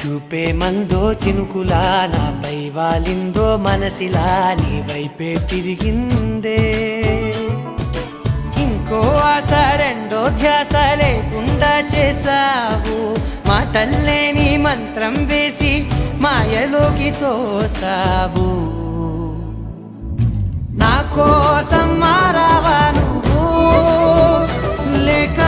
చూపే మందో చినుకులా నాపై వాలిందో మనసిలా నీ వైపే తిరిగిందే ఇంకో ఆశ రెండో ధ్యాస లేకుండా చేసావు మాటల్లే నీ మంత్రం వేసి మాయలోకి తోసావు నా కోసం మారావా నువ్వు లేక